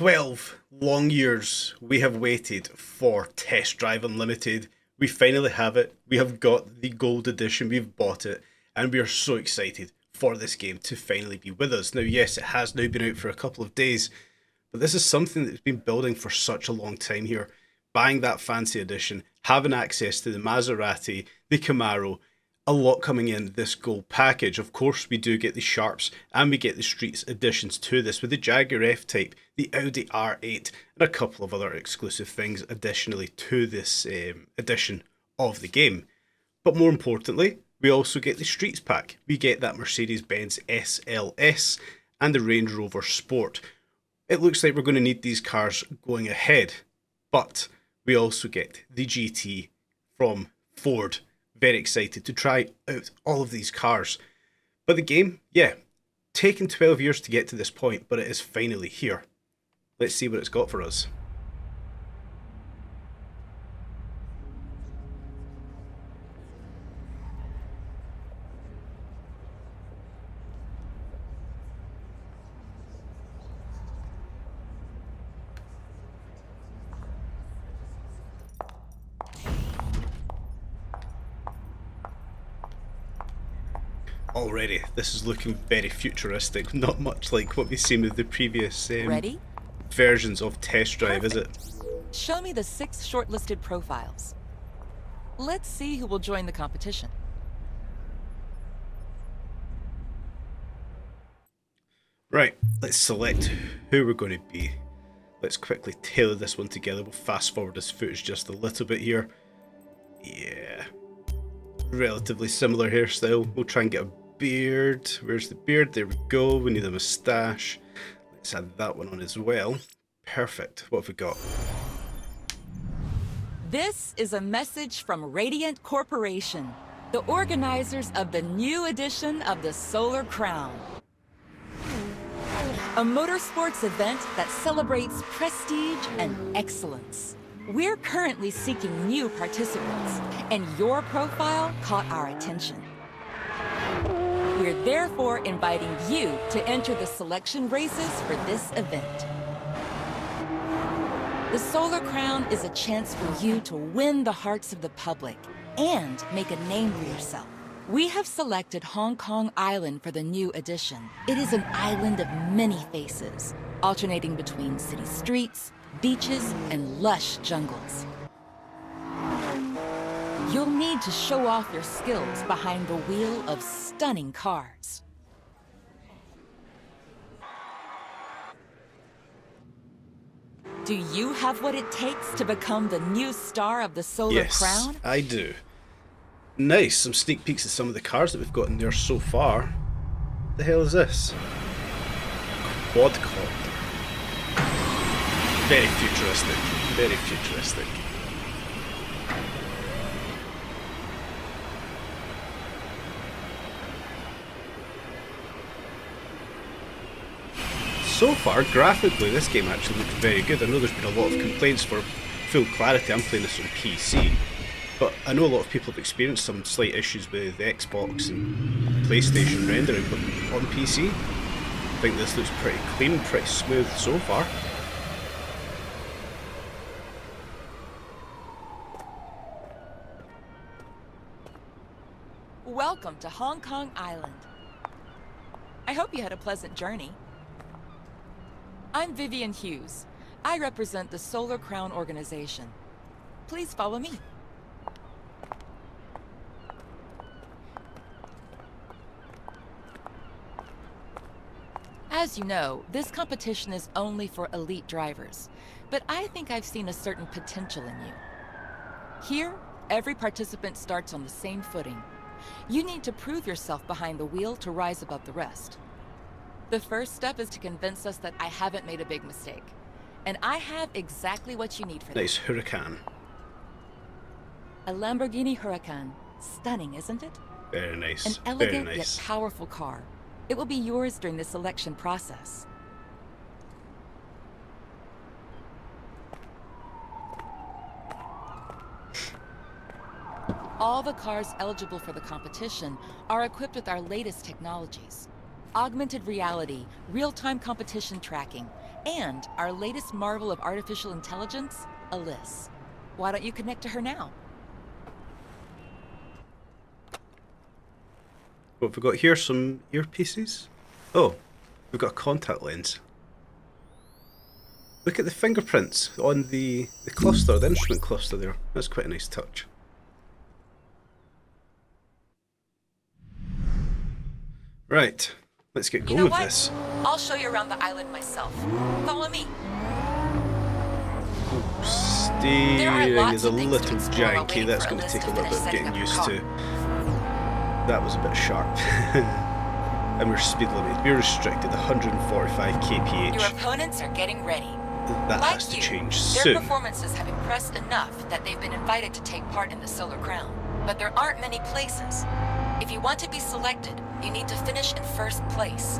12 long years we have waited for Test Drive Unlimited. We finally have it. We have got the gold edition. We've bought it. And we are so excited for this game to finally be with us. Now, yes, it has now been out for a couple of days, but this is something that's been building for such a long time here. Buying that fancy edition, having access to the Maserati, the Camaro, a lot coming in this gold package. Of course, we do get the Sharps and we get the Streets additions to this with the Jaguar F-Type, the Audi R8, and a couple of other exclusive things additionally to this edition of the game. But more importantly, we also get the Streets pack. We get that Mercedes-Benz SLS and the Range Rover Sport. It looks like we're going to need these cars going ahead, but we also get the GT from Ford. Very excited to try out all of these cars. But the game, yeah, taken 12 years to get to this point, but it is finally here. Let's see what it's got for us. Already, this is looking very futuristic, not much like what we've seen with the previous versions of Test Drive, Perfect. is it? Show me the 6 shortlisted profiles. Let's see who will join the competition. Right, let's select who we're going to be. Let's quickly tailor this one together. We'll fast forward this footage just a little bit here. Yeah, relatively similar hairstyle. We'll try and get a beard. Where's the beard? There we go. We need a moustache. Let's add that one on as well. Perfect. What have we got? This is a message from Radiant Corporation, the organizers of the new edition of the Solar Crown. A motorsports event that celebrates prestige and excellence. We're currently seeking new participants, and your profile caught our attention. We're therefore inviting you to enter the selection races for this event. The Solar Crown is a chance for you to win the hearts of the public and make a name for yourself. We have selected Hong Kong Island for the new edition. It is an island of many faces, alternating between city streets, beaches, and lush jungles. You'll need to show off your skills behind the wheel of stunning cars. Do you have what it takes to become the new star of the Solar Crown? Yes, I do. Nice, some sneak peeks at some of the cars that we've got in there so far. What the hell is this? Quadcopter. Very futuristic. Very futuristic. So far, graphically, this game actually looks very good. I know there's been a lot of complaints for full clarity. I'm playing this on PC, but I know a lot of people have experienced some slight issues with the Xbox and PlayStation rendering, but on PC, I think this looks pretty clean, pretty smooth so far. Welcome to Hong Kong Island. I hope you had a pleasant journey. I'm Vivian Hughes. I represent the Solar Crown organization. Please follow me. As you know, this competition is only for elite drivers, but I think I've seen a certain potential in you. Here, every participant starts on the same footing. You need to prove yourself behind the wheel to rise above the rest. The first step is to convince us that I haven't made a big mistake. And I have exactly what you need for that. Nice Huracan. A Lamborghini Huracan. Stunning, isn't it? Very nice. An elegant Very nice. yet powerful car. It will be yours during the selection process. All the cars eligible for the competition are equipped with our latest technologies. Augmented reality, real-time competition tracking, And our latest marvel of artificial intelligence, Alice. Why don't you connect to her now? What have we got here? Some earpieces? Oh, we've got a contact lens. Look at the fingerprints on the cluster, the instrument cluster there. That's quite a nice touch. Right, let's get going with this. I'll show you around the island myself. Follow me. Steering is a little janky. That's going to take a little bit of getting used to. That was a bit sharp. And we're speed limited. We're restricted 145 kph. Your opponents are getting ready. That has to change soon. Their performances have impressed enough that they've been invited to take part in the Solar Crown. But there aren't many places. If you want to be selected, you need to finish in first place.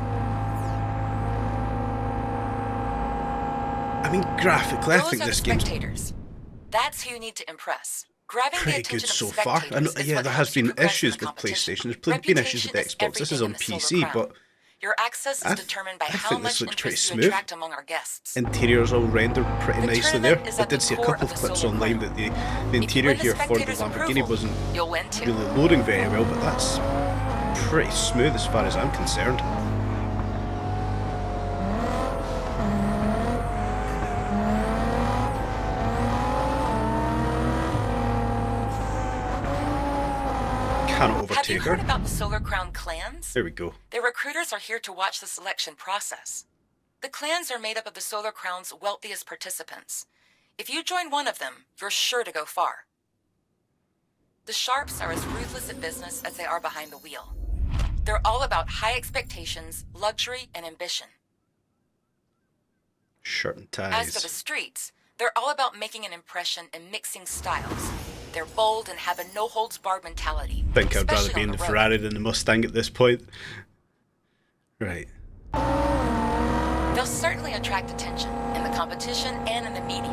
I mean, graphically, I think this game's spectators. That's who you need to impress. Grabbing pretty good so far. And yeah, there has been issues with PlayStation. There's been issues with Xbox. This is on PC, but your access is determined by how much interest you attract among our guests. Interior's all rendered pretty nicely there. I did see a couple of clips online that the interior here for the Lamborghini wasn't really loading very well, but that's pretty smooth as far as I'm concerned. Cannot overtake her. Have you heard about the Solar Crown clans? There we go. Their recruiters are here to watch the selection process. The clans are made up of the Solar Crown's wealthiest participants. If you join one of them, you're sure to go far. The Sharps are as ruthless at business as they are behind the wheel. They're all about high expectations, luxury, and ambition. Shirt and ties. As for the Streets, they're all about making an impression and mixing styles. They're bold and have a no-holds-barred mentality. I think I'd rather be in the Ferrari than the Mustang at this point. Right. They'll certainly attract attention in the competition and in the media.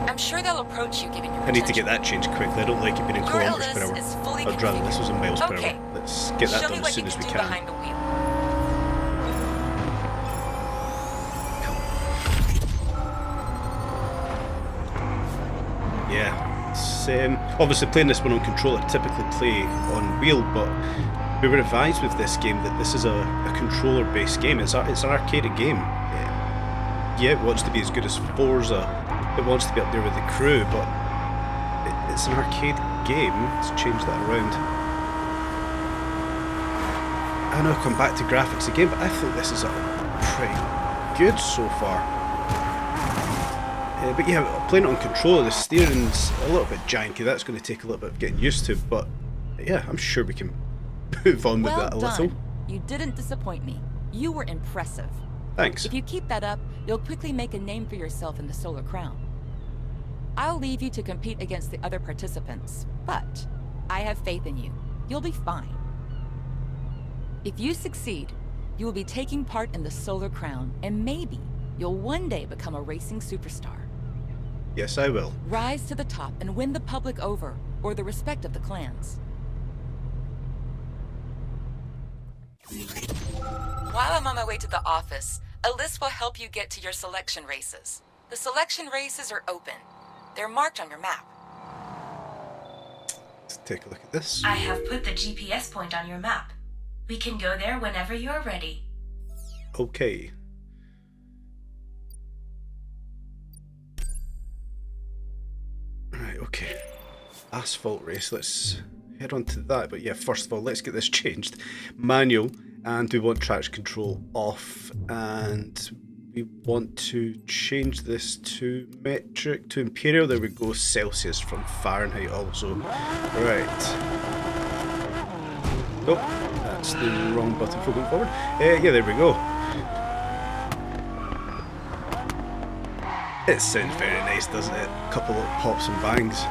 I'm sure they'll approach you given your potential. I need to get that changed quickly. I don't like it being in kilometers per hour. I'd rather this was in miles per hour. Let's get that done as soon as we can. Behind the wheel. Yeah. Obviously playing this one on controller, typically play on wheel, but we were advised with this game that this is a controller based game. It's an arcade game. Yeah, it wants to be as good as Forza, it wants to be up there with the Crew, but it's an arcade game. Let's change that around. I know I come back to graphics again, but I think this is pretty good so far. But yeah, playing it on controller, the steering's a little bit janky. That's going to take a little bit of getting used to, but yeah, I'm sure we can move on with that a little. You didn't disappoint me. You were impressive. Thanks. If you keep that up, you'll quickly make a name for yourself in the Solar Crown. I'll leave you to compete against the other participants, but I have faith in you. You'll be fine. If you succeed, you will be taking part in the Solar Crown, and maybe you'll one day become a racing superstar. Yes, I will. Rise to the top and win the public over, or the respect of the clans. While I'm on my way to the office, Alice will help you get to your selection races. The selection races are open. They're marked on your map. Let's take a look at this. I have put the GPS point on your map. We can go there whenever you're ready. Okay. Right, okay. Asphalt race, let's head on to that. But yeah, first of all, let's get this changed. Manual, and we want traction control off, and we want to change this to metric, to imperial. There we go, Celsius from Fahrenheit also. Right. Oh, that's the wrong button for going forward. Yeah, there we go. It sounds very nice, doesn't it? A couple of pops and bangs.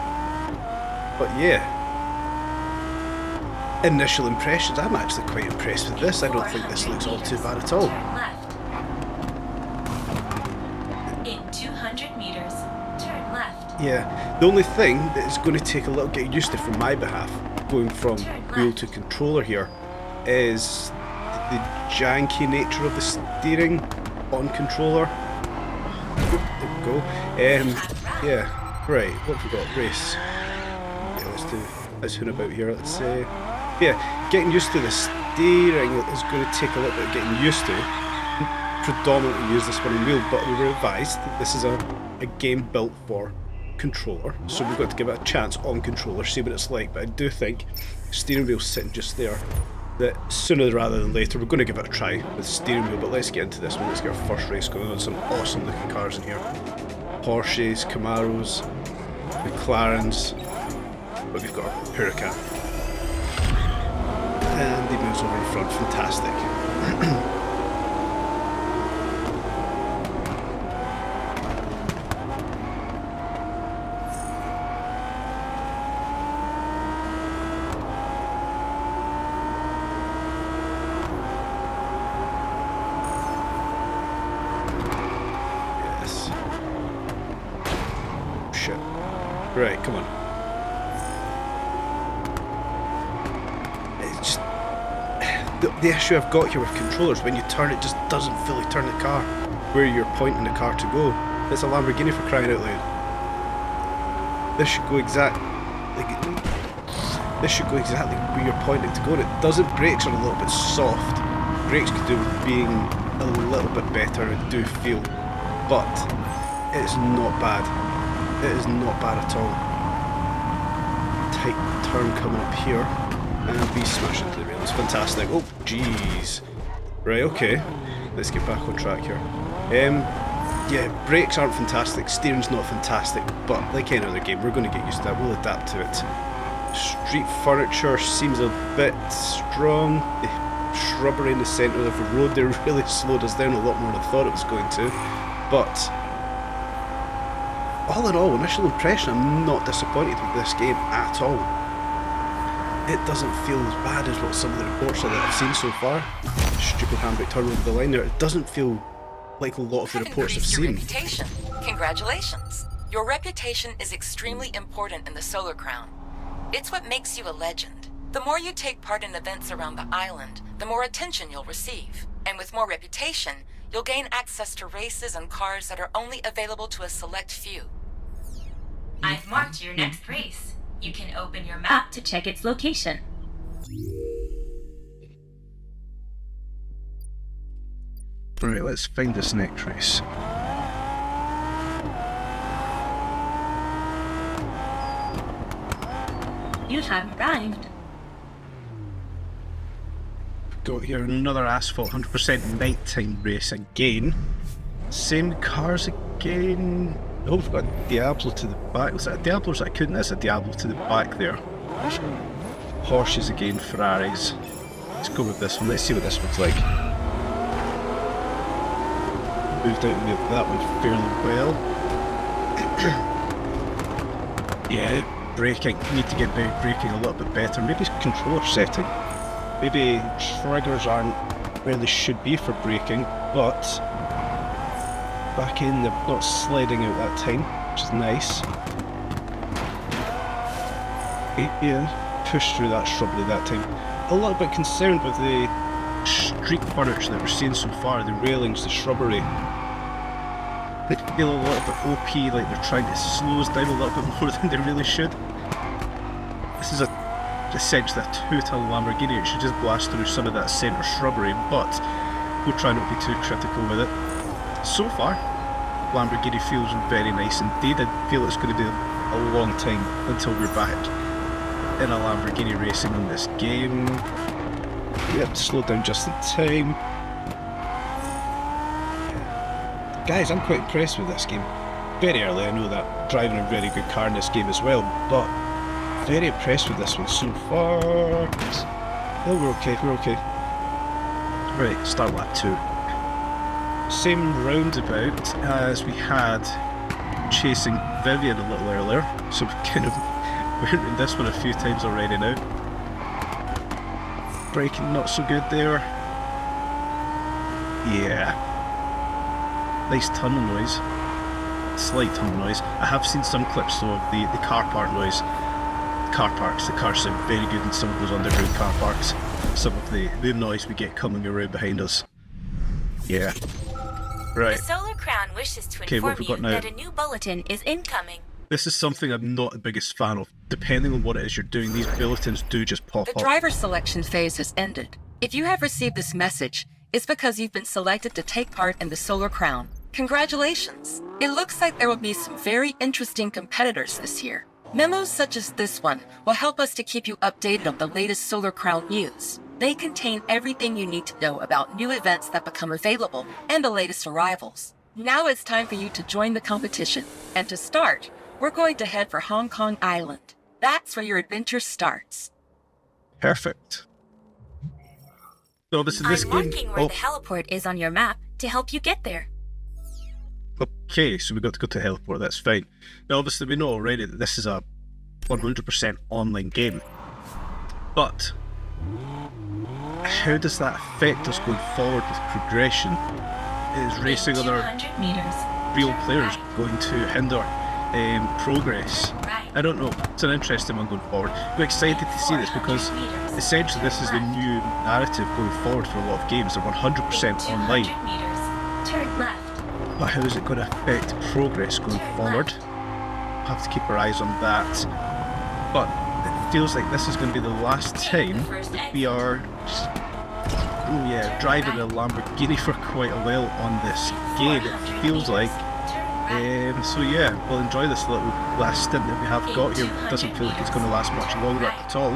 But yeah. Initial impressions, I'm actually quite impressed with this. I don't think this looks all too bad at all. Turn left. In 200 meters, turn left. Yeah, the only thing that is going to take a little getting used to from my behalf, going from wheel to controller here, is the janky nature of the steering on controller. There we go. Yeah, right, what have we got? Race. Yeah, let's hoon about here. Let's say, yeah, getting used to the steering is going to take a little bit of getting used to. Predominantly use the spinning wheel, but we were advised that this is a game built for controller, so we've got to give it a chance on controller, see what it's like. But I do think steering wheel sitting just there, that sooner rather than later we're going to give it a try with steering wheel. But let's get into this one. Let's get our first race going on. Some awesome looking cars in here. Porsches, Camaros, McLarens, but we've got our Huracan. And he moves over in front, fantastic. Right, come on. It's just the issue I've got here with controllers, when you turn it just doesn't fully turn the car where you're pointing the car to go. It's a Lamborghini, for crying out loud. This should go exactly where you're pointing to go, and it doesn't. Brakes are a little bit soft. Brakes could do with being a little bit better, I do feel, but it's not bad. It is not bad at all. Tight turn coming up here, and we smash into the rail. It's fantastic. Oh, jeez. Right, okay. Let's get back on track here. Yeah, brakes aren't fantastic, steering's not fantastic, but like any other game, we're going to get used to that. We'll adapt to it. Street furniture seems a bit strong. The shrubbery in the centre of the road there really slowed us down a lot more than I thought it was going to. But all in all, initial impression, I'm not disappointed with this game at all. It doesn't feel as bad as what some of the reports that I've seen so far. Stupid handbrake turn over the line there. It doesn't feel like a lot of the reports I've seen. Your reputation. Congratulations. Your reputation is extremely important in the Solar Crown. It's what makes you a legend. The more you take part in events around the island, the more attention you'll receive. And with more reputation, you'll gain access to races and cars that are only available to a select few. I've marked your next race. You can open your map to check its location. Right, let's find this next race. You have arrived. Got here another asphalt 100% nighttime race again. Same cars again. Oh, we've got a Diablo to the back. Was that a Diablo or is that a Couldn't? That's a Diablo to the back there. Porsches again, Ferraris. Let's go with this one. Let's see what this one's like. Moved out of that one fairly well. Yeah, braking. Need to get braking a little bit better. Maybe controller setting. Maybe triggers aren't where they should be for braking, but back in, they're not sliding out that time, which is nice. Yeah, pushed through that shrubbery that time. A little bit concerned with the street furniture that we're seeing so far, the railings, the shrubbery. They feel a little bit OP, like they're trying to slow us down a little bit more than they really should. This is essentially a two-ton Lamborghini. It should just blast through some of that centre shrubbery, but we'll try not to be too critical with it. So far, Lamborghini feels very nice indeed. I feel it's going to be a long time until we're back in a Lamborghini racing on this game. Yep, slow down just in time. Guys, I'm quite impressed with this game. Very early, I know that. Driving a very good car in this game as well, but very impressed with this one so far. Oh, we're okay, we're okay. Right, start lap 2. Same roundabout as we had chasing Vivian a little earlier, so we kind of went in this one a few times already now. Braking not so good there. Yeah. Nice tunnel noise. Slight tunnel noise. I have seen some clips though of the car park noise. Car parks, the cars sound very good in some of those underground car parks. Some of the noise we get coming around behind us. Yeah. Right. The Solar Crown wishes to Okay, what inform have we you got now? that a new bulletin is incoming. This is something I'm not the biggest fan of. Depending on what it is you're doing, these bulletins do just pop The up. driver selection phase has ended. If you have received this message, it's because you've been selected to take part in the Solar Crown. Congratulations! It looks like there will be some very interesting competitors this year. Memos such as this one will help us to keep you updated on the latest Solar Crown news. They contain everything you need to know about new events that become available and the latest arrivals. Now it's time for you to join the competition. And to start, we're going to head for Hong Kong Island. That's where your adventure starts. Perfect. So obviously this I'm game... marking where the heliport is on your map to help you get there. Okay, so we got to go to the heliport, that's fine. Now obviously we know already that this is a 100% online game. But how does that affect us going forward with progression? Is racing In other 200 meters. real turn players right. going to hinder progress? Right. I don't know. It's an interesting one going forward. I'm excited to see this because essentially this is the new narrative going forward for a lot of games. They're 100% online. 200 meters. Turn left. But how is it going to affect progress going forward? We'll have to keep our eyes on that. But it feels like this is going to be the last time that we are driving a Lamborghini for quite a while on this game, it feels like. So yeah, we'll enjoy this little last stint that we have got here. It doesn't feel like it's going to last much longer at all.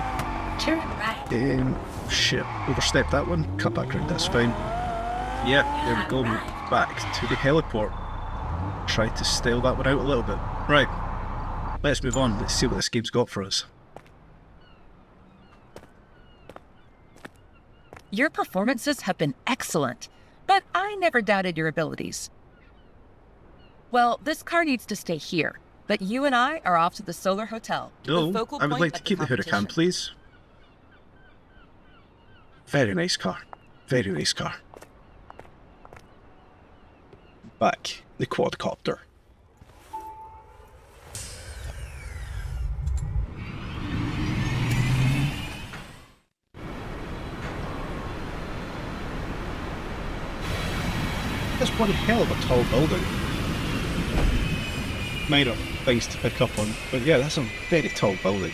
Turn right. Shit, overstepped that one. Cut back round, that's fine. Yeah, there we go, move back to the heliport. Try to style that one out a little bit. Right, let's move on. Let's see what this game's got for us. Your performances have been excellent, but I never doubted your abilities. Well, this car needs to stay here, but you and I are off to the Solar Hotel. No, the focal I would point like to of keep the hood I can, competition. please. Very nice car. Very nice car. Back the quadcopter. That's one hell of a tall building. Minor things to pick up on, but yeah, that's a very tall building.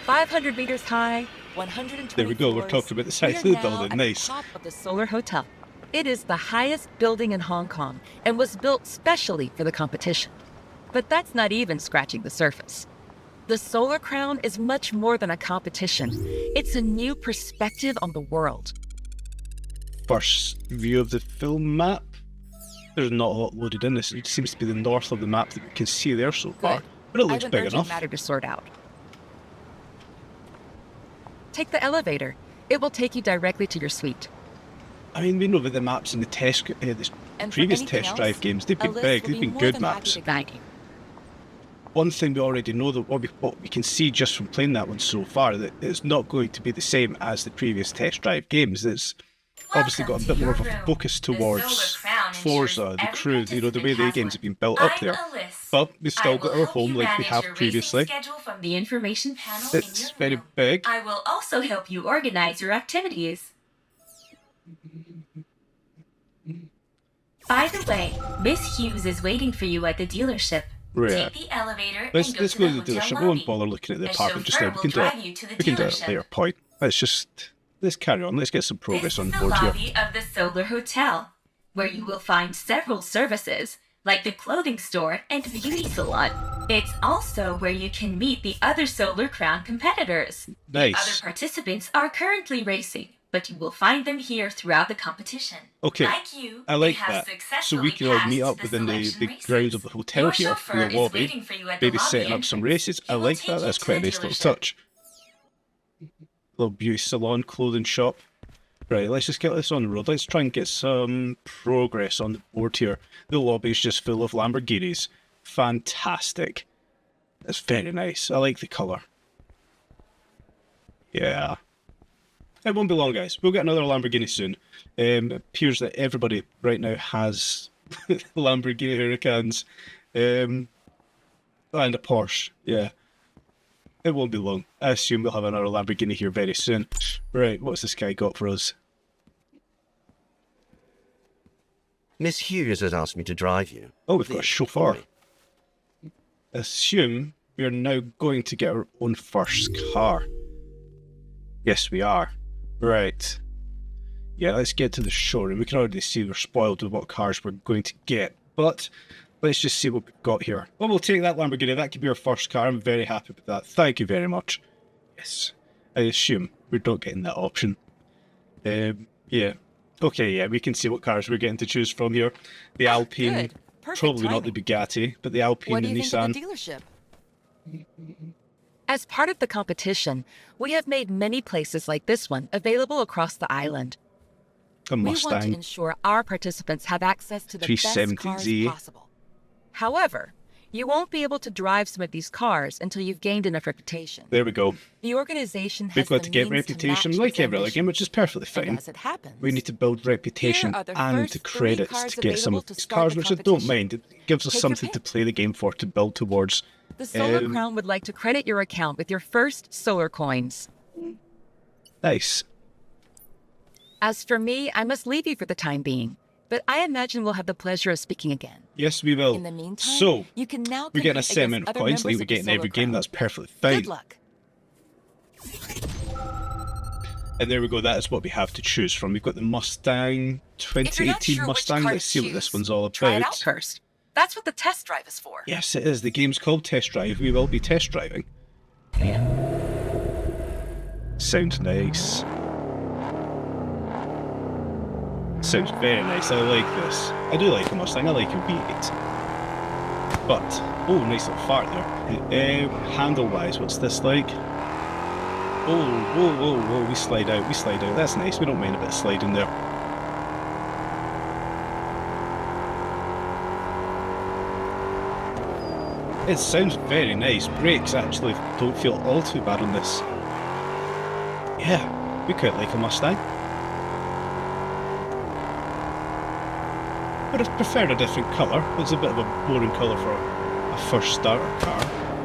$500 meters high, 120 There we go, we're floors. talking about the size of We the are now building, at nice. the top of the Solar Hotel. It is the highest building in Hong Kong and was built specially for the competition. But that's not even scratching the surface. The Solar Crown is much more than a competition. It's a new perspective on the world. First view of the film map. There's not a lot loaded in this. It seems to be the north of the map that we can see there so far. Good. But it I looks have an big urgent enough. matter to sort out. Take the elevator. It will take you directly to your suite. I mean, we know that the maps in the the And for previous anything test else, drive games, they've been Alyssa big, will they've be been more good than happy maps. to guide you. One thing we already know that what we can see just from playing that one so far, that it's not going to be the same as the previous test drive games. It's obviously got a bit more of a focus towards Forza, the crew, you know, the way the games have been built up there. But we've still got our home like we have previously. From the information panel in It's your very room. big. I will also help you organize your activities. By the way, Miss Hughes is waiting for you at the dealership. Right. Take the elevator Let's and go go to to the hotel dealership. We lobby. won't bother looking at the A apartment just now. chauffeur We can will do drive you it. to the We can do it at dealership. a later point. Let's carry on. Let's get some progress This on is the board here. lobby of the Solar Hotel, where you will find several services, like the clothing store and beauty salon. It's also where you can meet the other Solar Crown competitors. Other Nice. participants are currently racing, but you will find them here throughout the competition. Okay, Like you, I like they have that. So successfully we can all meet passed up within the selection grounds of races. the hotel Your here chauffeur in the is lobby. waiting for you at the Maybe lobby setting up some entrance. races. He I will like take that. you That's to quite a the nice little dealership. touch. Little beauty salon, clothing shop. Right, let's just get this on the road. Let's try and get some progress on the board here. The lobby is just full of Lamborghinis. Fantastic. That's very nice. I like the colour. Yeah. It won't be long, guys. We'll get another Lamborghini soon. It appears that everybody right now has Lamborghini Huracans. And a Porsche, yeah. It won't be long. I assume we'll have another Lamborghini here very soon. Right, what's this guy got for us? Miss Hughes has asked me to drive you. Oh, we've got a chauffeur. Assume we are now going to get our own first car. Yes, we are. Right. Yeah, let's get to the showroom. We can already see we're spoiled with what cars we're going to get. But let's just see what we've got here. Well, we'll take that Lamborghini. That could be our first car. I'm very happy with that. Thank you very much. Yes. I assume we're not getting that option. Yeah. Okay, yeah, we can see what cars we're getting to choose from here. The Alpine, Good. Perfect probably not timing. the Bugatti, but the Alpine What do and you Nissan. think of the dealership? As part of the competition, we have made many places like this one available across the island. A We want to Mustang. ensure our participants have access to the best cars 370Z. possible. However, you won't be able to drive some of these cars until you've gained enough reputation. There we go. The organization has We've got the to get means reputation match like its every other ambition. game, which is perfectly And fine. as it happens, We need to build reputation Here are the and first three credits cars to get some available of to these start cars, the which I don't competition. mind. It gives us Take your something to pick. play the game for, to build towards. the Solar Um, Crown would like to credit your account with your first solar coins. Nice. As for me, I must leave you for the time being, but I imagine we'll have the pleasure of speaking again. Yes, we will. In the meantime, So, you can now we're getting a compete set amount against of other coins like members we of get the in Solar every game. Crown. That's perfectly fine. Good luck. And there we go. That is what we have to choose from. We've got the Mustang, If you're not 2018 sure which Mustang. car Let's to see what this choose, one's all try it out about. first. That's what the test drive is for. Yes, it is. The game's called Test Drive. We will be test driving. Sounds nice. Sounds very nice. I like this. I do like a Mustang. I like a V8. But, oh, nice little fart there. Handle-wise, what's this like? Oh, whoa, whoa, whoa, we slide out, we slide out. That's nice. We don't mind a bit of sliding there. It sounds very nice. Brakes actually don't feel all too bad on this. Yeah, we quite like a Mustang. But I've preferred a different colour. It's a bit of a boring colour for a first starter car.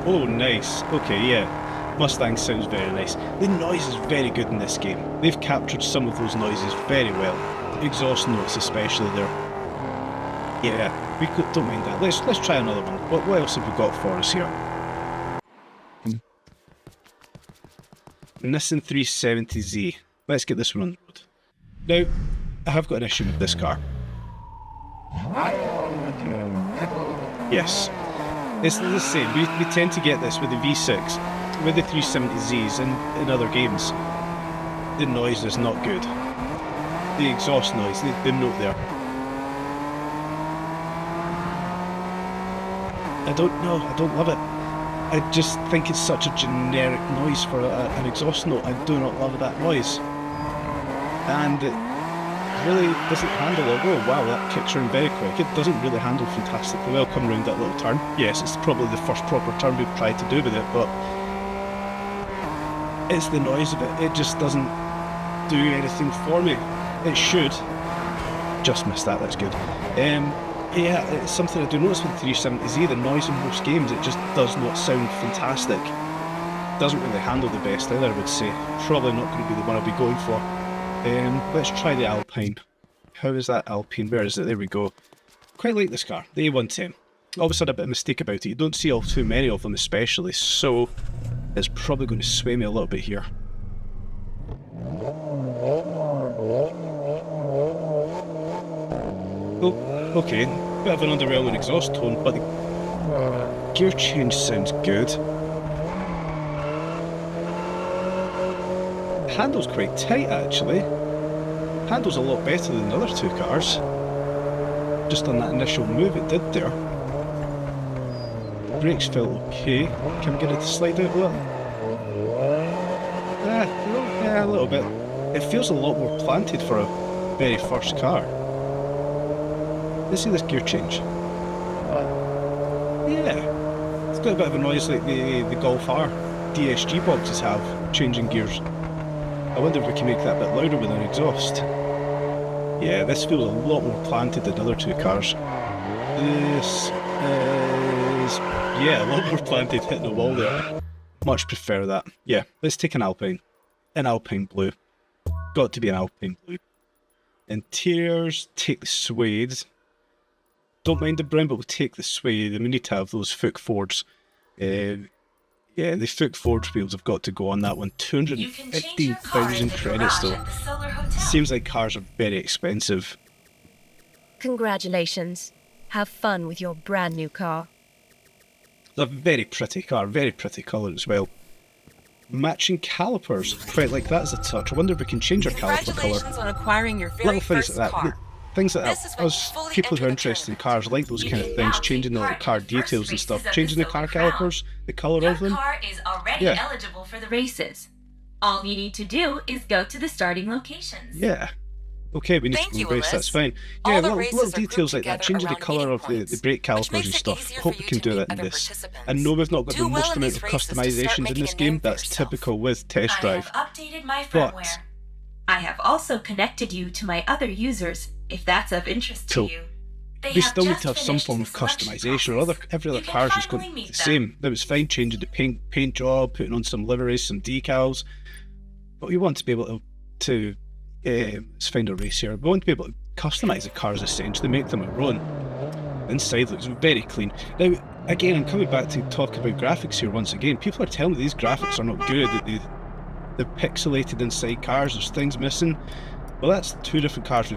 Oh, nice. Okay, yeah. Mustang sounds very nice. The noise is very good in this game. They've captured some of those noises very well. Exhaust notes especially there. Yeah, we don't mind that. Let's try another one. What else have we got for us here? Nissan 370Z. Let's get this one on the road. Now, I have got an issue with this car. Yes. It's the same. We tend to get this with the V6, with the 370Zs in other games. The noise is not good. The exhaust noise, the note there. I don't know, I don't love it. I just think it's such a generic noise for an exhaust note. I do not love that noise. And it really doesn't handle it. Oh wow, that kicks around very quick. It doesn't really handle fantastically well coming around that little turn. Yes, it's probably the first proper turn we've tried to do with it, but it's the noise of it. It just doesn't do anything for me. It should. Just missed that, that's good. Yeah, it's something I do notice with the 370Z, the noise in most games, it just does not sound fantastic. Doesn't really handle the best either, I would say. Probably not going to be the one I'll be going for. Let's try the Alpine. How is that Alpine? Where is it? There we go. Quite like this car, the A110. Always had a bit of a mistake about it. You don't see all too many of them especially, so it's probably going to sway me a little bit here. Oh, okay. Bit of an underwhelming exhaust tone, but the gear change sounds good. Handle's quite tight actually. Handle's a lot better than the other two cars. Just on that initial move it did there. Brakes felt okay. Can we get it to slide out a little? Yeah, a little bit. It feels a lot more planted for a very first car. Let's see this gear change. Yeah, it's got a bit of a noise like the Golf R DSG boxes have, changing gears. I wonder if we can make that a bit louder with an exhaust. Yeah, this feels a lot more planted than the other two cars. This is, yeah, a lot more planted, hitting the wall there. Much prefer that. Yeah, let's take an Alpine. An Alpine blue. Got to be an Alpine blue. Interiors, take the suede. Don't mind the brown, but we'll take the suede. And we need to have those Fook Fords. Yeah, the Fook Ford wheels have got to go on that one. 250,000 credits though. Seems like cars are very expensive. Congratulations. Have fun with your brand new car. It's a very pretty car, very pretty colour as well. Matching calipers, quite like that as a touch. I wonder if we can change our caliper colour. Congratulations on acquiring your very Little things first like that. car. Things like This that. is when Us, you fully people who are enter the interested in tournament. cars, like those kind of You things, now changing the take little part car in the first details and races stuff, of the changing the Solar car Crown. calipers, the colour Your of them. car is already Yeah. eligible for the races. All you need to do is go to the starting locations. Yeah. Okay, we need Thank to you, race, Ellis. that's fine. All Yeah, the little races are details like grouped that, together changing the around colour meeting of the points, brake which calipers makes and it stuff. easier Hope for we you can to do meet that in other this. participants. I know we've not got Do the well most in amount these of races to start customizations in making this a game, name for that's yourself. typical with Test I Drive. have updated my But- firmware. I have also connected you to my other users, if that's of interest Cool. to you. They We have still need just to have some finished form the of selection customization, or process. every other You can car is just finally going meet the them. same. That was fine, changing the paint job, putting on some liveries, some decals. But we want to be able to let's find a race here. We want to be able to customize the cars essentially, make them our own. Inside looks very clean. Now, again, I'm coming back to talk about graphics here once again. People are telling me these graphics are not good, that they're pixelated inside cars, there's things missing. Well, that's two different cars,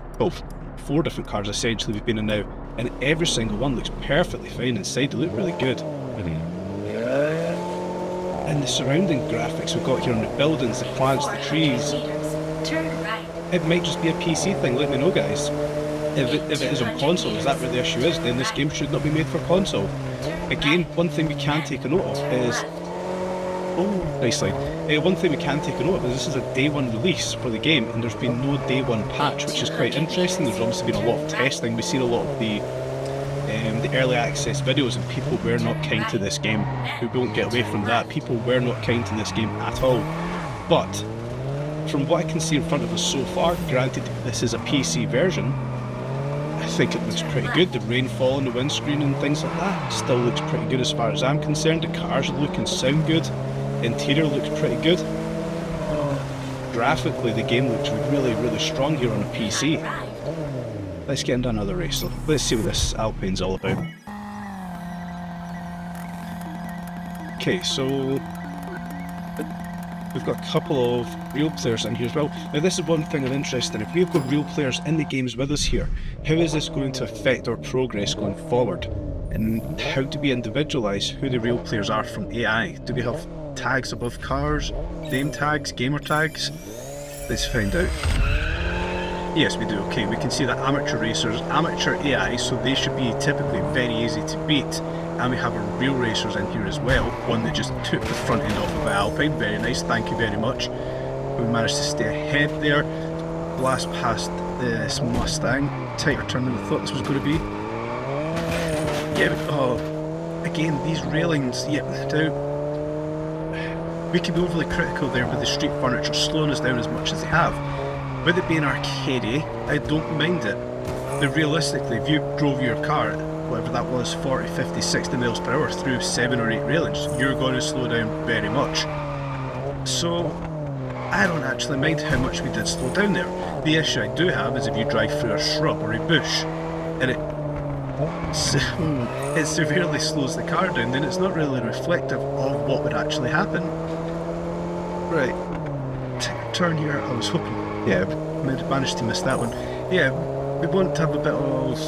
four different cars essentially we've been in now, and every single one looks perfectly fine inside. They look really good. And the surrounding graphics we've got here on the buildings, the plants, the 400 trees, meters. Turn right. it might just be a PC thing, let me know guys. If it is on console, is that where the issue is? Then this game should not be made for console. Again, one thing we can take a note of is... Oh, nice slide. One thing we can take a note of is this is a day one release for the game, and there's been no day one patch, which is quite interesting. There's obviously been a lot of testing. We've seen a lot of the early access videos, and people were not kind to this game. We won't get away from that. People were not kind to this game at all. But from what I can see in front of us so far, granted this is a PC version, I think it looks pretty good. The rainfall on the windscreen and things like that still looks pretty good as far as I'm concerned. The cars look and sound good. Interior looks pretty good. Graphically, the game looks really, really strong here on a PC. Let's get into another race though. Let's see what this Alpine's all about. Okay, so we've got a couple of real players in here as well. Now this is one thing I'm interested in. If we've got real players in the games with us here, how is this going to affect our progress going forward? And how do we individualise who the real players are from AI? Do we have tags above cars? Name tags? Gamer tags? Let's find out. Yes, we do. Okay, we can see that amateur racers, amateur AI, so they should be typically very easy to beat. And we have our real racers in here as well. One that just took the front end off of the Alpine. Very nice, thank you very much. We managed to stay ahead there. Blast past this Mustang. Tighter turn than I thought this was going to be. Yeah, again, these railings, yeah, now, we can be overly critical there with the street furniture slowing us down as much as they have. With it being arcadey, I don't mind it. But realistically, if you drove your car, whatever that was, 40, 50, 60 miles per hour through 7 or 8 railings, you're going to slow down very much. So, I don't actually mind how much we did slow down there. The issue I do have is if you drive through a shrub or a bush, and it severely slows the car down, then it's not really reflective of what would actually happen. Right, turn here, I was hoping, yeah, managed to miss that one. Yeah, we want to have a bit of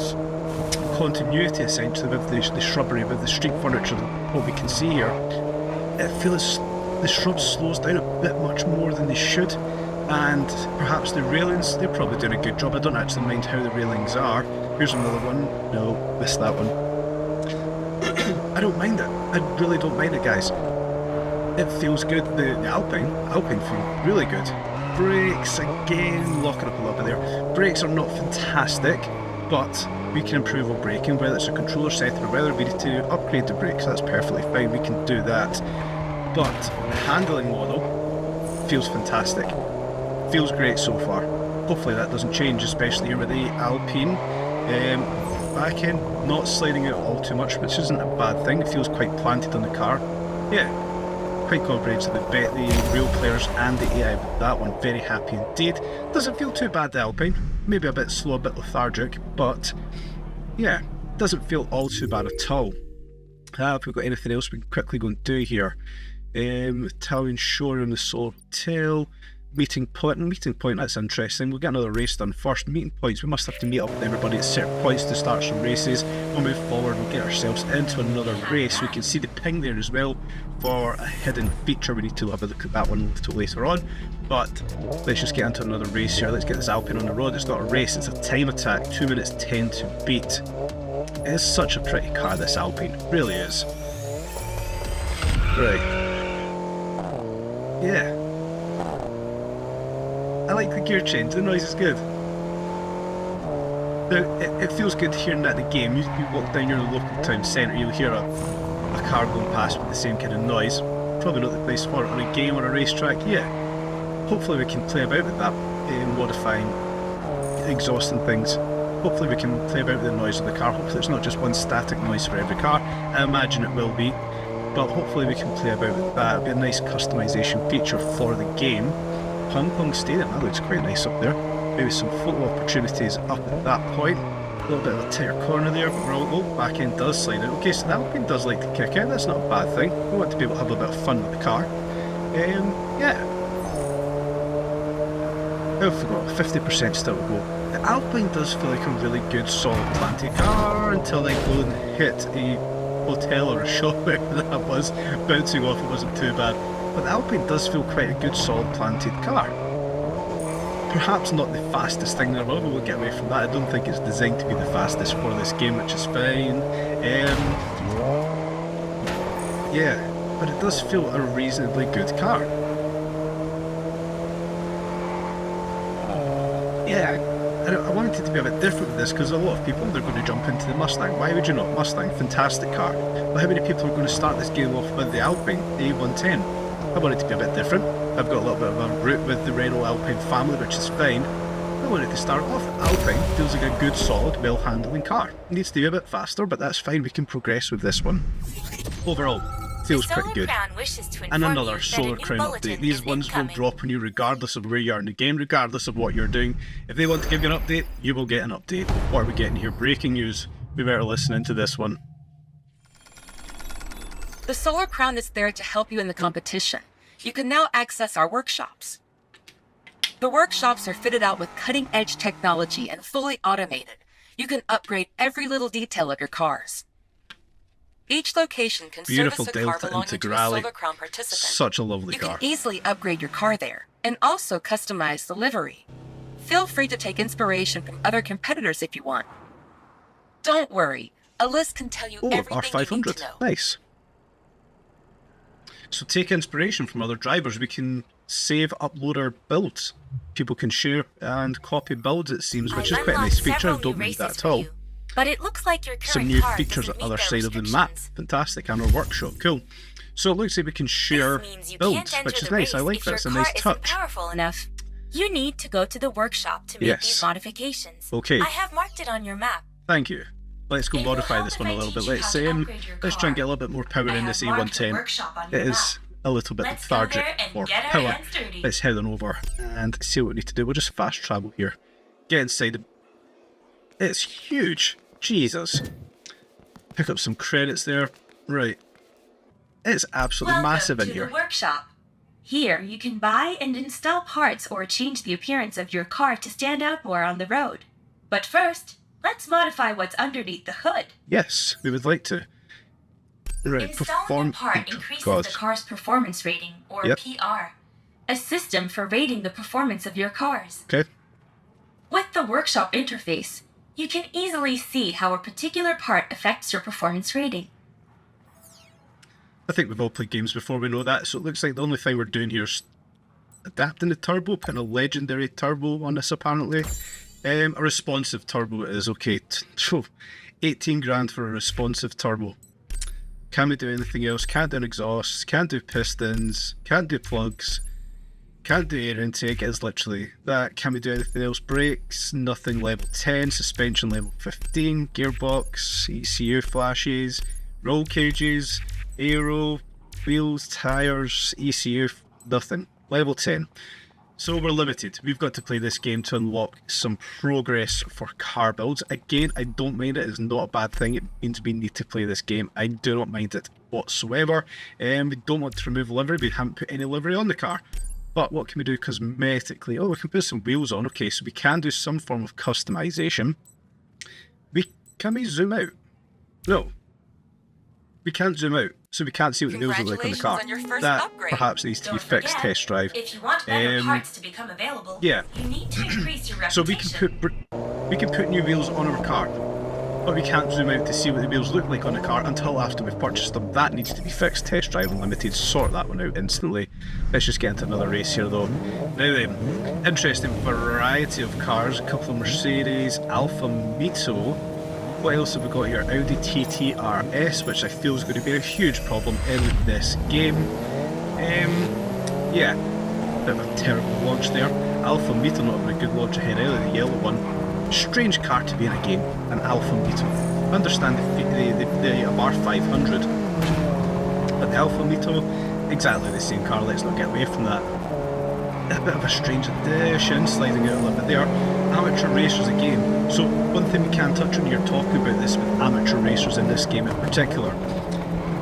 continuity essentially with the shrubbery, with the street furniture, what we can see here. It feels the shrubs slows down a bit much more than they should, and perhaps the railings, they're probably doing a good job. I don't actually mind how the railings are. Here's another one. No, missed that one. I don't mind it. I really don't mind it, guys. It feels good. The Alpine feel really good. Brakes, again, locking up a little bit there. Brakes are not fantastic, but we can improve on braking, whether it's a controller setting or whether we need to upgrade the brakes. That's perfectly fine, we can do that. But the handling model feels fantastic. Feels great so far. Hopefully that doesn't change, especially here with the Alpine. Back end, not sliding out all too much, which isn't a bad thing. It feels quite planted on the car. Yeah, quite comprehensive. The real players and the AI with that one, very happy indeed. Doesn't feel too bad, the Alpine. Maybe a bit slow, a bit lethargic, but yeah, doesn't feel all too bad at all. If we've got anything else we can quickly go and do here. Italian showroom, the Solar Hotel, meeting point, that's interesting. We'll get another race done first. Meeting points, we must have to meet up with everybody at certain points to start some races. We'll move forward, we'll get ourselves into another race. We can see the ping there as well for a hidden feature. We need to have a look at that one a little later on, but let's just get into another race here. Let's get this Alpine on the road. It's not a race, it's a time attack, 2 minutes 10 to beat. It is such a pretty car, this Alpine, it really is. Right. Yeah. I like the gear change, the noise is good. Now, it feels good hearing that in the game. You walk down your local town centre, you'll hear a car going past with the same kind of noise. Probably not the place for it on a game or a racetrack, yeah. Hopefully we can play about with that, modifying exhaust and things. Hopefully we can play about with the noise of the car. Hopefully it's not just one static noise for every car. I imagine it will be, but hopefully we can play about with that. It'll be a nice customization feature for the game. Hong Kong Stadium, that looks quite nice up there. Maybe some photo opportunities up at that point. A little bit of a tighter corner there, but we're all, back end does slide out. Okay, so the Alpine does like to kick out, that's not a bad thing. We want to be able to have a bit of fun with the car. Yeah. Oh, I forgot, 50% still to go. The Alpine does feel like a really good, solid planted car until they go and hit a hotel or a shop, wherever that was. Bouncing off, it wasn't too bad. But the Alpine does feel quite a good, solid planted car. Perhaps not the fastest thing in the world, but we'll get away from that. I don't think it's designed to be the fastest for this game, which is fine. Yeah, but it does feel a reasonably good car. Yeah, I wanted it to be a bit different with this, because a lot of people, they're going to jump into the Mustang. Why would you not? Mustang, fantastic car. But how many people are going to start this game off with the Alpine, the A110? I want it to be a bit different. I've got a little bit of a route with the Renault Alpine family, which is fine. I want it to start off. Alpine feels like a good, solid, well-handling car. It needs to be a bit faster, but that's fine. We can progress with this one. Overall, feels pretty good. And another Solar Crown update. These ones will drop on you regardless of where you are in the game, regardless of what you're doing. If they want to give you an update, you will get an update. What are we getting here? Breaking news. We better listen into this one. The Solar Crown is there to help you in the competition. You can now access our workshops. The workshops are fitted out with cutting-edge technology and fully automated. You can upgrade every little detail of your cars. Each location can Beautiful service a car Delta belonging to a Integrale. Solar Crown participant. Such a lovely You car. can easily upgrade your car there, and also customize the livery. Feel free to take inspiration from other competitors if you want. Don't worry, a list can tell you everything you need to know. Nice. So take inspiration from other drivers. We can save, upload our builds. People can share and copy builds, it seems, which is quite a nice feature. I don't mind that at all. But it looks like your Some new features on the other side of the map. Fantastic, and our workshop. Cool. So it looks like we can share builds, which is nice. I like that. It's a nice touch. Powerful enough. You need to go to the workshop to make these modifications. Okay. I have marked it on your map. Thank you. Let's go modify this one a little bit. Let's try and get a little bit more power in this A110. It is a little bit lethargic for power. Let's head on over and see what we need to do. We'll just fast travel here. Get inside it. It's huge. Jesus. Pick up some credits there. Right. It's absolutely massive in here. Welcome to the workshop. Here, you can buy and install parts or change the appearance of your car to stand out more on the road. But first, let's modify what's underneath the hood. Yes, we would like to. Right, Installing a part increases the car's performance rating, or PR, a system for rating the performance of your cars. Okay. With the workshop interface, you can easily see how a particular part affects your performance rating. I think we've all played games before, we know that, so it looks like the only thing we're doing here is adapting the turbo, putting a legendary turbo on this apparently. A responsive turbo is okay. 18 grand for a responsive turbo. Can we do anything else? Can't do an exhaust, can't do pistons, can't do plugs, can't do air intake, it's literally that. Can we do anything else? Brakes, nothing. Level 10, suspension level 15, gearbox, ECU flashes, roll cages, aero, wheels, tyres, ECU, nothing. Level 10. So we're limited. We've got to play this game to unlock some progress for car builds. Again, I don't mind it. It's not a bad thing. It means we need to play this game. I do not mind it whatsoever. We don't want to remove livery. We haven't put any livery on the car. But what can we do cosmetically? Oh, we can put some wheels on. Okay, so we can do some form of customization. Can we zoom out? No. We can't zoom out, so we can't see what the wheels look like on the car. On your first That upgrade. perhaps needs to be Don't fixed. forget, Test drive. If you want better parts to become available, Yeah. you need to increase your So reputation. we can put new wheels on our car, but we can't zoom out to see what the wheels look like on the car until after we've purchased them. That needs to be fixed. Test drive Unlimited, sort that one out instantly. Let's just get into another race here though. Now then, interesting variety of cars. A couple of Mercedes, Alfa Mito. What else have we got here? Audi TT RS, which I feel is going to be a huge problem in this game. Yeah, bit of a terrible launch there. Alfa Mito not having a good launch ahead either, the yellow one. Strange car to be in a game, an Alfa Mito. I understand the Abarth 500, but the Alfa Mito, exactly the same car. Let's not get away from that. A bit of a strange addition, sliding out a little bit there. Amateur racers again. So one thing we can touch on here, talking about this with amateur racers in this game in particular,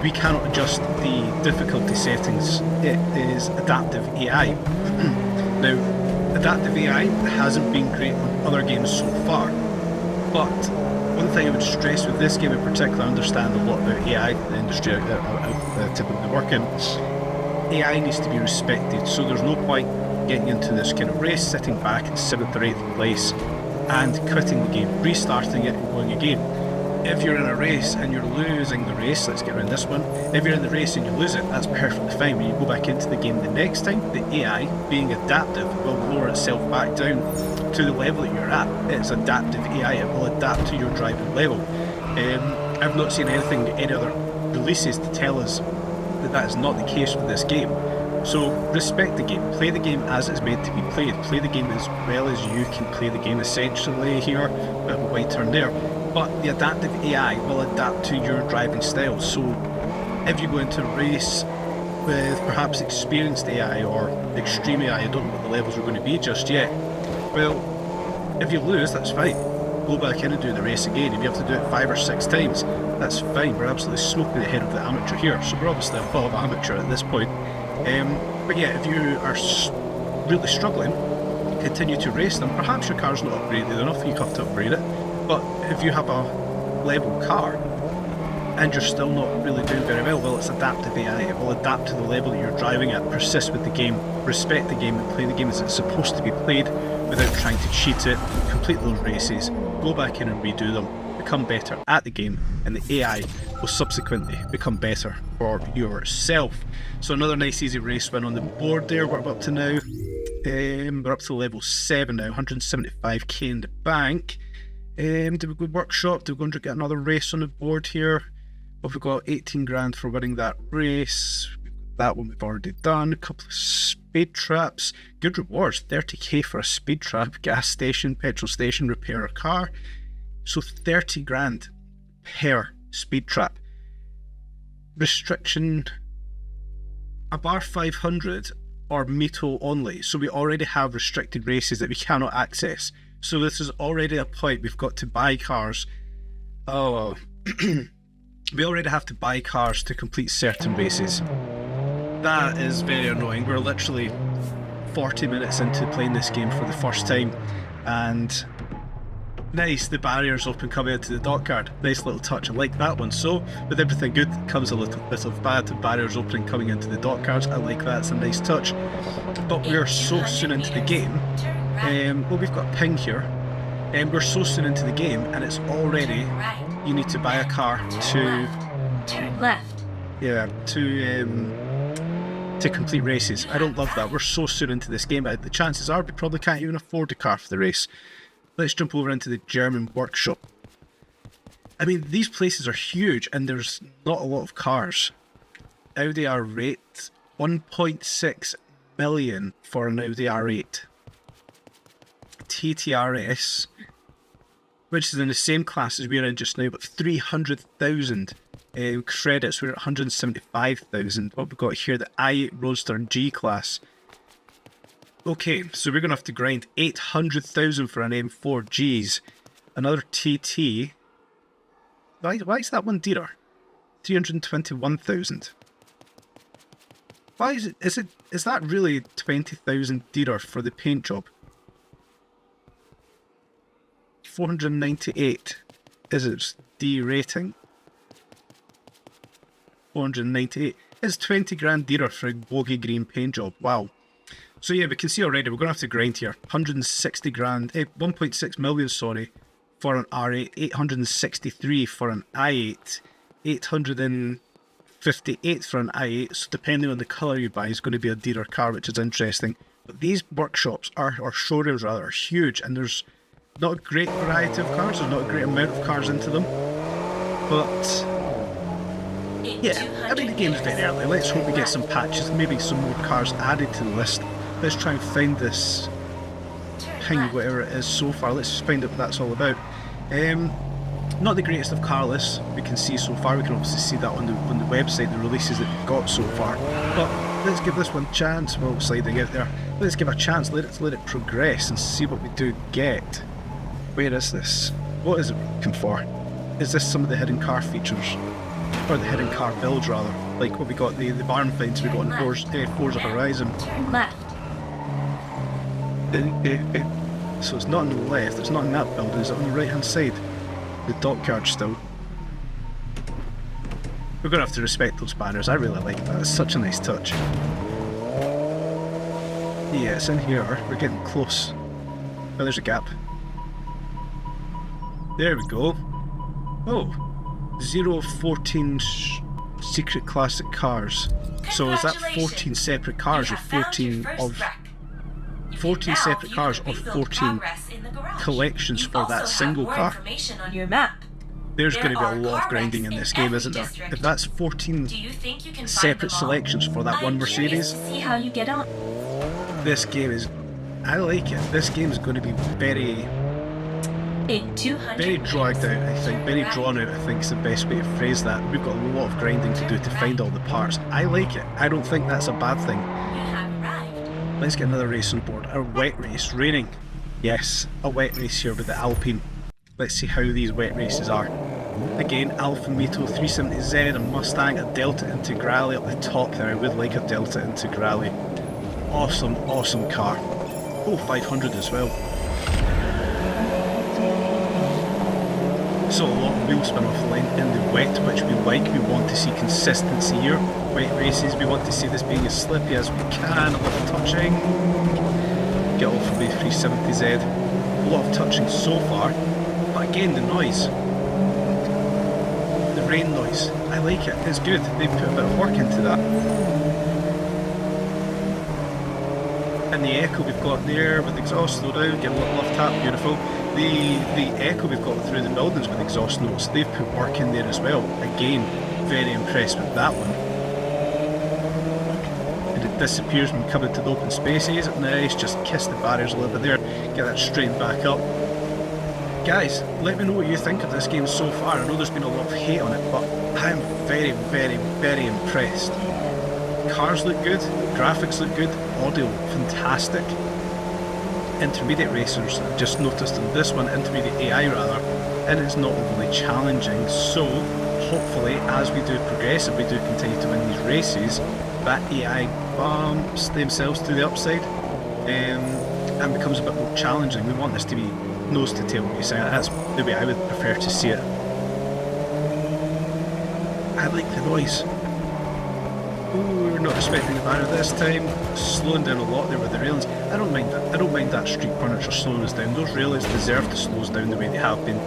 we cannot adjust the difficulty settings. It is adaptive AI. Now, adaptive AI hasn't been great on other games so far, but one thing I would stress with this game in particular, I understand a lot about AI, the industry I typically work in. AI needs to be respected, so there's no point getting into this kind of race, sitting back in 7th or 8th place and quitting the game, restarting it and going again. If you're in a race and you're losing the race, let's get around this one, if you're in the race and you lose it, that's perfectly fine. When you go back into the game the next time, the AI, being adaptive, will lower itself back down to the level that you're at. It's adaptive AI, it will adapt to your driving level. I've not seen anything, any other releases to tell us that that is not the case with this game. So respect the game, play the game as it's meant to be played, play the game as well as you can play the game essentially here, bit of a wide turn there, but the adaptive AI will adapt to your driving style. So if you go into a race with perhaps experienced AI or extreme AI, I don't know what the levels are going to be just yet, well, if you lose, that's fine. Go back in and do the race again. If you have to do it 5 or 6 times, that's fine. We're absolutely smoking ahead of the amateur here, so we're obviously above amateur at this point. But yeah, if you are really struggling, continue to race them. Perhaps your car's not upgraded enough, you have to upgrade it. But if you have a level car and you're still not really doing very well, it's adaptive AI. It will adapt to the level that you're driving at. Persist with the game, respect the game, and play the game as it's supposed to be played without trying to cheat it. Complete those races, go back in and redo them, become better at the game, and the AI will subsequently become better for yourself. So another nice easy race win on the board there. What we're up to now, we're up to level 7 now, 175k in the bank. Did we go workshop? Did we go and get another race on the board here? Well, we've got 18 grand for winning that race. That one we've already done. A couple of speed traps. Good rewards, 30k for a speed trap, gas station, petrol station, repair a car. So 30 grand per speed trap. Restriction, a bar 500 or Mito only. So we already have restricted races that we cannot access. So this is already a point we've got to buy cars. Oh, we already have to buy cars to complete certain races. That is very annoying. We're literally 40 minutes into playing this game for the first time, and nice, the barriers open coming into the dockyard. Nice little touch, I like that one. So with everything good comes a little bit of bad. The barriers opening coming into the dockyards, I like that, it's a nice touch. But we're so soon into the game. Well, we've got ping here, and we're so soon into the game, and it's already, you need to buy a car to Turn left. yeah, to complete races. I don't love that. We're so soon into this game, but the chances are we probably can't even afford a car for the race. Let's jump over into the German workshop. I mean, these places are huge and there's not a lot of cars. Audi R8, 1.6 million for an Audi R8. TTRS, which is in the same class as we're in just now, but 300,000 Credits, we're at 175,000. What we've got here, the i8 Roadster G-Class. Okay, so we're going to have to grind 800,000 for an M4Gs. Another TT. Why is that one dearer? 321,000. Why is it? Is that really 20,000 dearer for the paint job? 498. Is it D rating? 498. It's 20 grand dearer for a bogey green paint job. Wow. So yeah, we can see already we're going to have to grind here. 160 grand, 1.6 million, sorry, for an R8, 863 for an i8, 858 for an i8, so depending on the colour you buy is going to be a dearer car, which is interesting. But these workshops, or showrooms rather, are huge, and there's not a great variety of cars, there's not a great amount of cars into them. But yeah, I mean the game's very early, let's hope we get some patches, maybe some more cars added to the list. Let's try and find this thing, whatever it is so far. Let's find out what that's all about. Not the greatest of car lists we can see so far. We can obviously see that on the website, the releases that we've got so far. But let's give this one a chance. Well, sliding out there. Let's give it a chance. Let it progress and see what we do get. Where is this? What is it looking for? Is this some of the hidden car features? Or the hidden car builds rather? Like what we got, the barn finds we got in Forza Horizon. Turn left. So it's not on the left, it's not in that building, it's on the right hand side. The dockyard still. We're going to have to respect those banners, I really like that, it's such a nice touch. Yeah, it's in here, we're getting close. Oh, there's a gap. There we go. Oh, 0 of 14 secret classic cars. So is that 14 separate cars or 14 of... 14 separate cars or 14 collections for that single car? On your map. There's going to be a lot of grinding in this game, isn't there? If that's 14 separate selections for that one Mercedes, See how you get on. this game is... I like it. This game is going to be very dragged out, I think. Very drawn out, I think is the best way to phrase that. We've got a lot of grinding to do to find all the parts. I like it. I don't think that's a bad thing. Let's get another race on board. A wet race. Raining. Yes, a wet race here with the Alpine. Let's see how these wet races are. Again, Alfa Mito 370Z, a Mustang, a Delta Integrale up the top there. I would like a Delta Integrale. Awesome, awesome car. Oh, 500 as well. So a lot of wheel spin off the line in the wet, which we like. We want to see consistency here. Wet races, we want to see this being as slippy as we can. A lot of touching. Get off of the 370Z. A lot of touching so far. But again, the noise. The rain noise. I like it. It's good. They put a bit of work into that. And the echo we've got there with exhaust, slow down, get a little off tap, beautiful. The echo we've got through the buildings with exhaust notes, they've put work in there as well. Again, very impressed with that one. And it disappears when we come into the open spaces. Nice, just kiss the barriers a little bit there, get that straightened back up. Guys, let me know what you think of this game so far. I know there's been a lot of hate on it, but I'm very, very, very impressed. Cars look good, graphics look good, audio fantastic. Intermediate racers, I've just noticed in this one, intermediate AI rather, and it's not overly challenging, so hopefully as we do progress and we do continue to win these races, that AI bumps themselves to the upside and becomes a bit more challenging. We want this to be nose to tail racing, that's the way I would prefer to see it. I like the noise. Ooh, we're not respecting the banner this time. Slowing down a lot there with the railings. I don't mind that. I don't mind that street furniture slowing us down. Those railings deserve to slow us down the way they have been.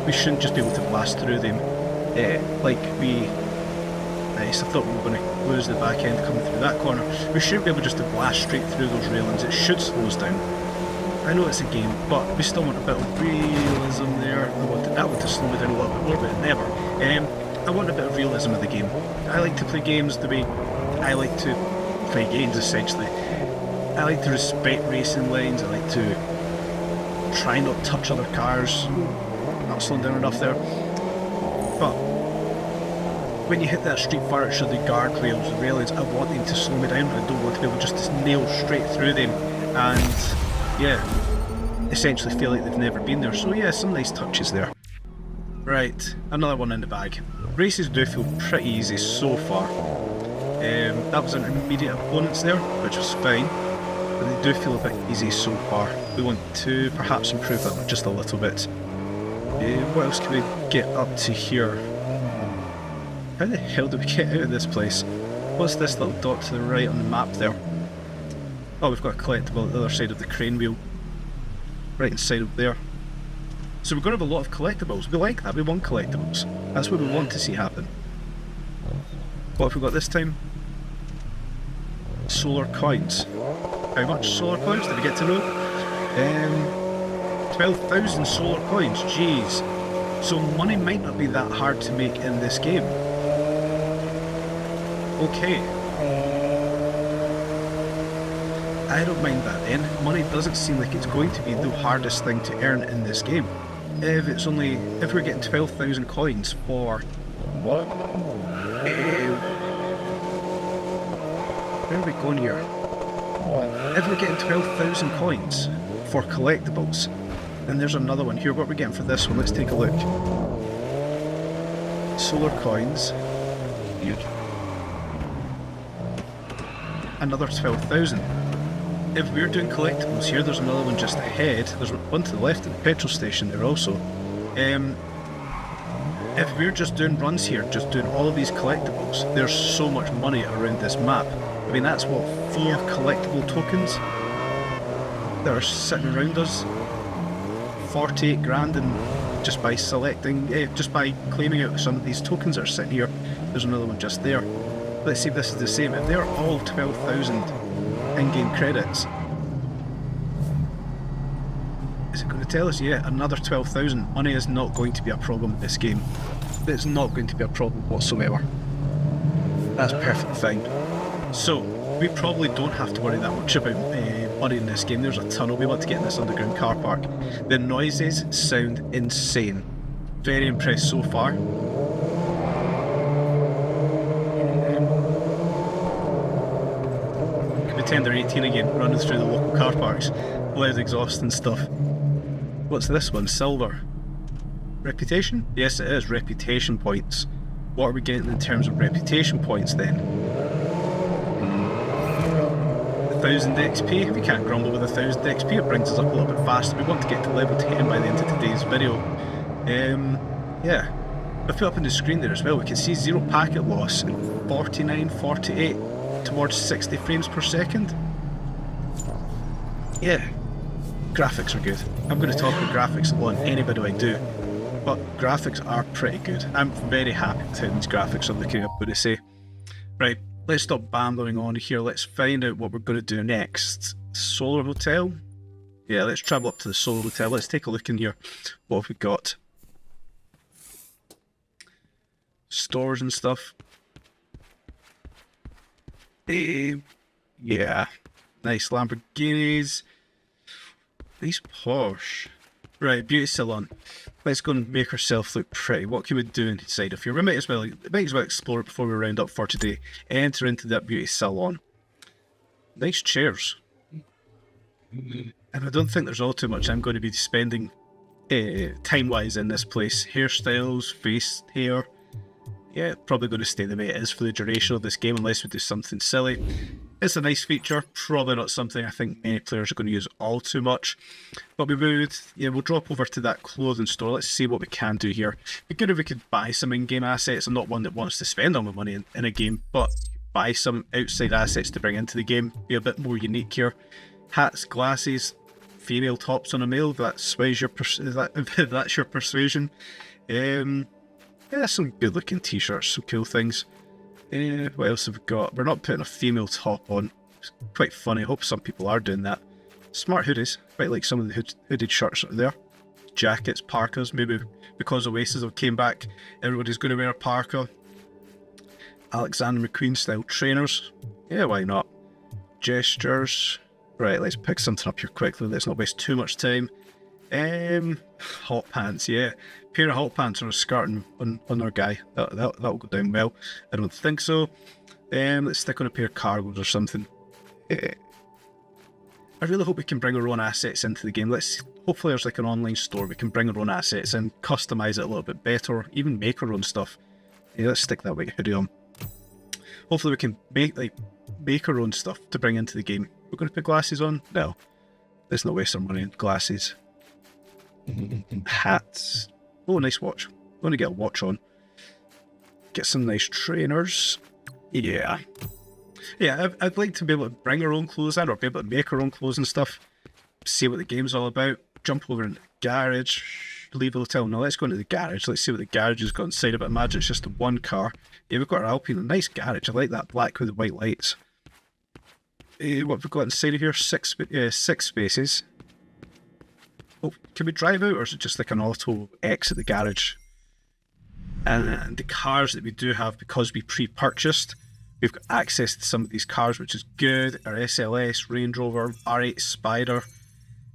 We shouldn't just be able to blast through them. Nice, I thought we were going to lose the back end coming through that corner. We shouldn't be able just to blast straight through those railings. It should slow us down. I know it's a game, but we still want a bit of realism there. I wanted that one to slow me down a little bit more, but never. I want a bit of realism of the game. I like to play games the way I like to play games, essentially. I like to respect racing lines, I like to try not to touch other cars. Not slowing down enough there. But when you hit that street furniture, the guardrails, the railings, I want them to slow me down. I don't want to be able just to nail straight through them and, yeah, essentially feel like they've never been there. So yeah, some nice touches there. Right, another one in the bag. Races do feel pretty easy so far. That was intermediate opponents there, which was fine, but they do feel a bit easy so far. We want to perhaps improve that just a little bit. What else can we get up to here? How the hell do we get out of this place? What's this little dot to the right on the map there? Oh, we've got a collectible at the other side of the crane wheel. Right inside of there. So we're going to have a lot of collectibles. We like that, we want collectibles. That's what we want to see happen. What have we got this time? Solar coins. How much solar coins did we get to know? 12,000 solar coins, jeez. So money might not be that hard to make in this game. Okay. I don't mind that then. Money doesn't seem like it's going to be the hardest thing to earn in this game. If we're getting 12,000 coins for... What? Where are we going here? If we're getting 12,000 coins for collectibles, then there's another one here. What are we getting for this one? Let's take a look. Solar coins. Another 12,000. If we're doing collectibles here, there's another one just ahead. There's one to the left at the petrol station there also. If we're just doing runs here, just doing all of these collectibles, there's so much money around this map. I mean, that's what, 4 collectible tokens that are sitting around us. 48 grand, and just by selecting, just by claiming out some of these tokens that are sitting here, there's another one just there. Let's see if this is the same. If they're all 12,000 in-game credits, is it going to tell us? Yeah, another 12,000. Money is not going to be a problem in this game. It's not going to be a problem whatsoever. That's perfectly fine. So, we probably don't have to worry that much about money in this game. There's a tunnel. We want to get in this underground car park. The noises sound insane. Very impressed so far. Pretend they're 18 again, running through the local car parks. Loud exhaust and stuff. What's this one? Silver. Reputation? Yes, it is. Reputation points. What are we getting in terms of reputation points then? 1,000 XP. We can't grumble with 1,000 XP. It brings us up a little bit faster. We want to get to level 10 by the end of today's video. Yeah. If I put up on the screen there as well, we can see 0 packet loss and 49.48 towards 60 frames per second. Yeah. Graphics are good. I'm going to talk about graphics on any video I do, but graphics are pretty good. I'm very happy with how these graphics are looking, I'm going to say. Right, let's stop bambling on here. Let's find out what we're going to do next. Solar Hotel? Yeah, let's travel up to the Solar Hotel. Let's take a look in here. What have we got? Stores and stuff. Yeah. Nice Lamborghinis. Nice Porsche. Right, beauty salon. Let's go and make ourselves look pretty. What can we do inside of here? We might as well explore it before we round up for today. Enter into that beauty salon. Nice chairs. And I don't think there's all too much I'm going to be spending time-wise in this place. Hairstyles, face, hair. Yeah, probably going to stay the way it is for the duration of this game unless we do something silly. It's a nice feature, probably not something I think many players are going to use all too much. But we'll drop over to that clothing store. Let's see what we can do here. It'd be good if we could buy some in-game assets. I'm not one that wants to spend all my money in a game, but buy some outside assets to bring into the game. Be a bit more unique here. Hats, glasses, female tops on a male. If that's your persuasion. Yeah, some good looking t-shirts, some cool things. What else have we got? We're not putting a female top on. It's quite funny. I hope some people are doing that. Smart hoodies. Quite like some of the hooded shirts that are there. Jackets, parkas. Maybe because Oasis have came back, everybody's going to wear a parka. Alexander McQueen style trainers. Yeah, why not? Gestures. Right, let's pick something up here quickly. Let's not waste too much time. Hot pants, yeah. Pair of hot pants or a skirt on our guy. That'll go down well. I don't think so. Let's stick on a pair of cargos or something. I really hope we can bring our own assets into the game. Hopefully there's like an online store we can bring our own assets and customize it a little bit better, even make our own stuff. Yeah, let's stick that white hoodie on. Hopefully we can make our own stuff to bring into the game. We're going to put glasses on? No. Let's not waste our money on glasses. Hats. Oh, nice watch. I'm going to get a watch on. Get some nice trainers. Yeah. Yeah, I'd like to be able to bring our own clothes in or be able to make our own clothes and stuff. See what the game's all about. Jump over into the garage. Leave the hotel. Now let's go into the garage. Let's see what the garage has got inside of it. Imagine it's just the one car. Yeah, we've got our Alpine. A nice garage. I like that black with the white lights. What have we got inside of here? Six spaces. Oh, can we drive out or is it just like an auto exit the garage? And the cars that we do have, because we pre-purchased, we've got access to some of these cars, which is good. Our SLS, Range Rover, R8 Spider.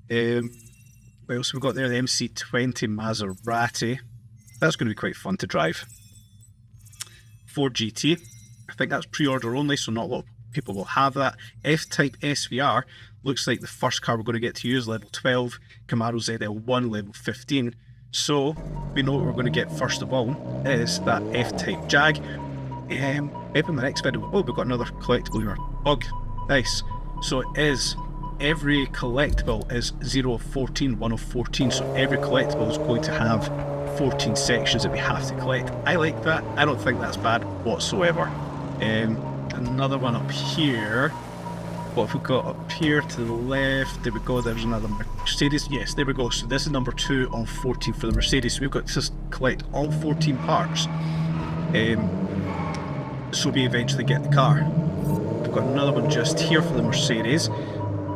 What else have we got there? The MC20 Maserati. That's going to be quite fun to drive. Ford GT. I think that's pre-order only, so not a lot of people will have that. F-Type SVR. Looks like the first car we're going to get to use, level 12. Camaro ZL1, level 15. So, we know what we're going to get first of all is that F-Type Jag. Maybe my next video. Oh, we've got another collectible here. Bug. Nice. So it is, every collectible is 0 of 14, 1 of 14. So every collectible is going to have 14 sections that we have to collect. I like that. I don't think that's bad whatsoever. Another one up here. What have we got up here to the left? There we go, there's another Mercedes. Yes, there we go. So this is number 2 of 14 for the Mercedes. So we've got to collect all 14 parts. So we eventually get the car. We've got another one just here for the Mercedes.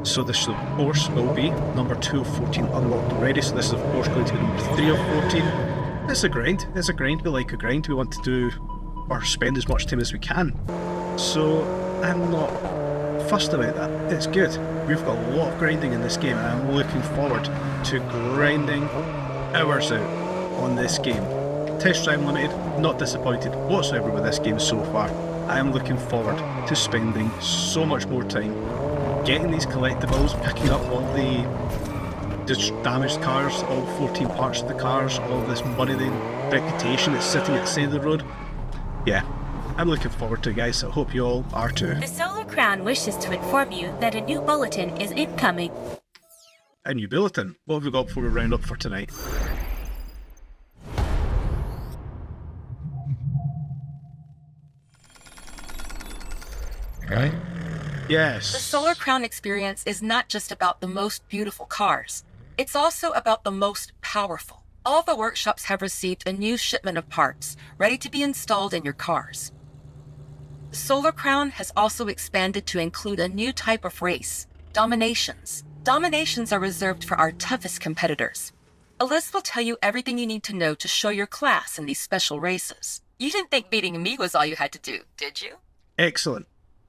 So this of course will be number 2 of 14 unlocked already. So this is of course going to be number 3 of 14. It's a grind. It's a grind. We like a grind. We want to do or spend as much time as we can. So I'm not fussed about that. It's good. We've got a lot of grinding in this game and I'm looking forward to grinding hours out on this game. Test Drive Limited, not disappointed whatsoever with this game so far. I am looking forward to spending so much more time getting these collectibles, picking up all the damaged cars, all 14 parts of the cars, all this money, the reputation that's sitting at the side of the road. Yeah, I'm looking forward to it, guys. I hope you all are too. The Solar Crown wishes to inform you that a new bulletin is incoming. A new bulletin? What have we got before we round up for tonight? Right? Yes. The Solar Crown experience is not just about the most beautiful cars. It's also about the most powerful. All the workshops have received a new shipment of parts, ready to be installed in your cars. Solar Crown has also expanded to include a new type of race, Dominations. Dominations are reserved for our toughest competitors. Alyssa will tell you everything you need to know to show your class in these special races. You didn't think beating me was all you had to do, did you? Excellent.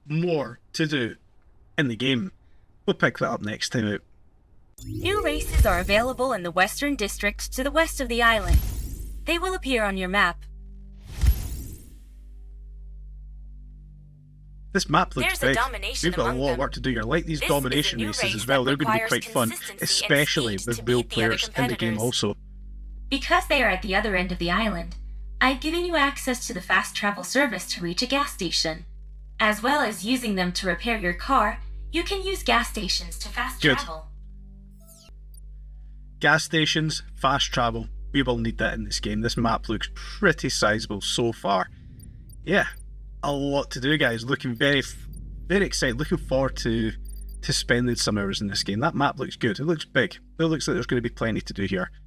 More to do in the game. We'll pick that up next time out. New races are available in the Western District to the west of the island. They will appear on your map. This map looks There's a big. domination We've got a among lot of them. work to do here. Like these This is a domination new races race as well. that They're going to be requires quite fun, consistency and especially speed with to real beat the other players in the game competitors. also. Because they are at the other end of the island, I've given you access to the fast travel service to reach a gas station. As well as using them to repair your car, you can use gas stations to fast Good. travel. Gas stations, fast travel. We will need that in this game. This map looks pretty sizable so far. Yeah, a lot to do, guys. Looking very excited. Looking forward to spending some hours in this game. That map looks good. It looks big. It looks like there's going to be plenty to do here.